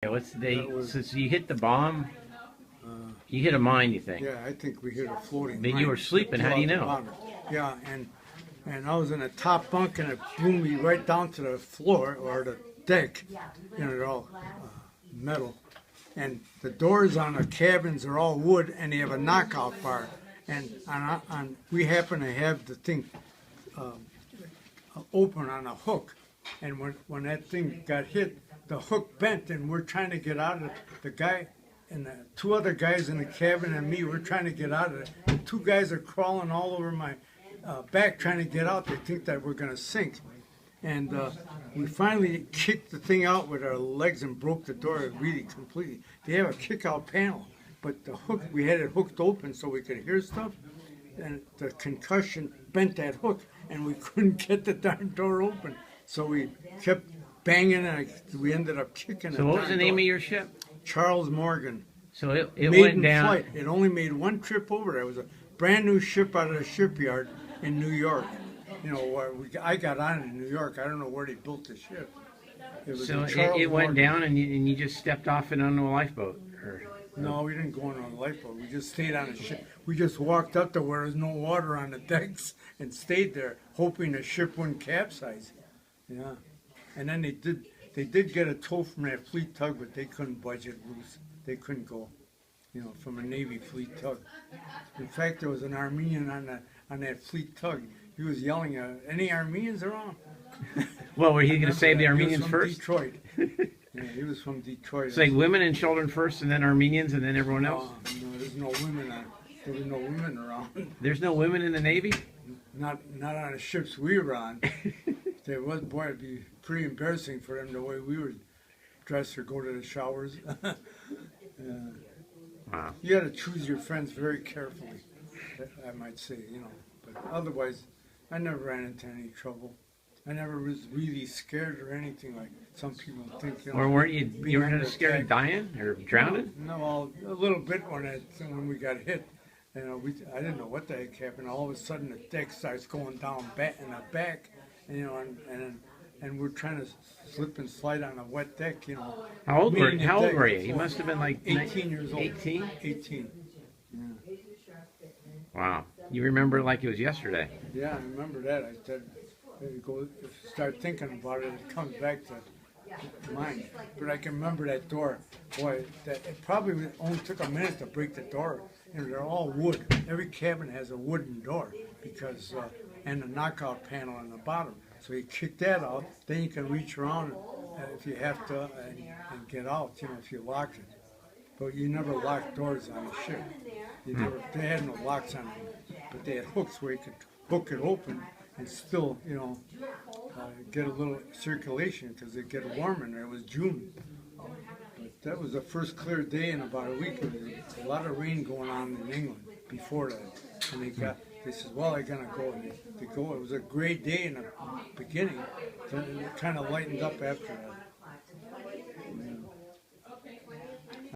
Yeah, what's they? That was, So you hit the bomb. uh, You hit a mine, you think? yeah, I think we hit a floating But mine you were that sleeping. blew How do you out the know? bottom. Yeah, and I was in a top bunk and it blew me right down to the floor or the deck. You know, they're all metal. And the doors on the cabins are all wood and they have a knockout bar. And we happen to have the thing open on a hook. And when that thing got hit, the hook bent and we're trying to get out of it. The guy and the two other guys in the cabin and me, we're trying to get out of it. And two guys are crawling all over my back trying to get out. They think that we're going to sink. And we finally kicked the thing out with our legs and broke the door really completely. They have a kick-out panel, but the hook, we had it hooked open so we could hear stuff. And the concussion bent that hook, and we couldn't get the darn door open. So we kept banging, and we ended up kicking it. So what was the name of your ship? Charles Morgan. So it Maiden went down. flight. It only made one trip over there. It was a brand new ship out of the shipyard in New York. You know, I got on it in New York. I don't know where they built the ship. It was So a Charles it went Morgan. down, and you just stepped off it on a lifeboat. Or, No, we didn't go on a lifeboat. We just stayed on the ship. We just walked up to where there's no water on the decks and stayed there, hoping the ship wouldn't capsize. Yeah, and then they did get a tow from that fleet tug, but they couldn't budge it loose. They couldn't go, you know, from a Navy fleet tug. In fact, there was an Armenian on that fleet tug. He was yelling, "Any Armenians around?" well, were you going to Remember save that. the Armenians He was from first? Detroit. Yeah, he was from Detroit. It's like women and children first, and then Armenians, and then everyone else. No, there's no women on. There was no women around. There's no women in the Navy. Not on the ships we were on. There was, boy, it'd be pretty embarrassing for them the way we would dress or go to the showers. Wow. You got to choose your friends very carefully, I might say, you know. But otherwise, I never ran into any trouble. I never was really scared or anything like some people think. You know, Or weren't you? being You were under scared of attack. dying or drowning? No, well, a little bit when we got hit. You know, I didn't know what the heck happened. All of a sudden, the deck starts going down back in the back, you know, and we're trying to slip and slide on a wet deck, you know. How old were Meeting the How old deck were you? You before. must have been like 18 years old. 18. 18. Wow. You remember it like it was yesterday. Yeah, I remember that. I said, start thinking about it, it comes back to mind. But I can remember that door. Boy, it probably only took a minute to break the door. And they're all wood. Every cabin has a wooden door because and a knockout panel on the bottom. So you kick that out, then you can reach around if you have to and get out. You know, if you lock it. But you never lock doors on a ship. They had no locks on them, but they had hooks where you could hook it open and still, you know, get a little circulation because it get warm in there. It was June. But that was the first clear day in about a week. There was a lot of rain going on in England before that. And they said, well, they're going to go. And they go. It was a great day in the beginning. Then it kind of lightened up after that.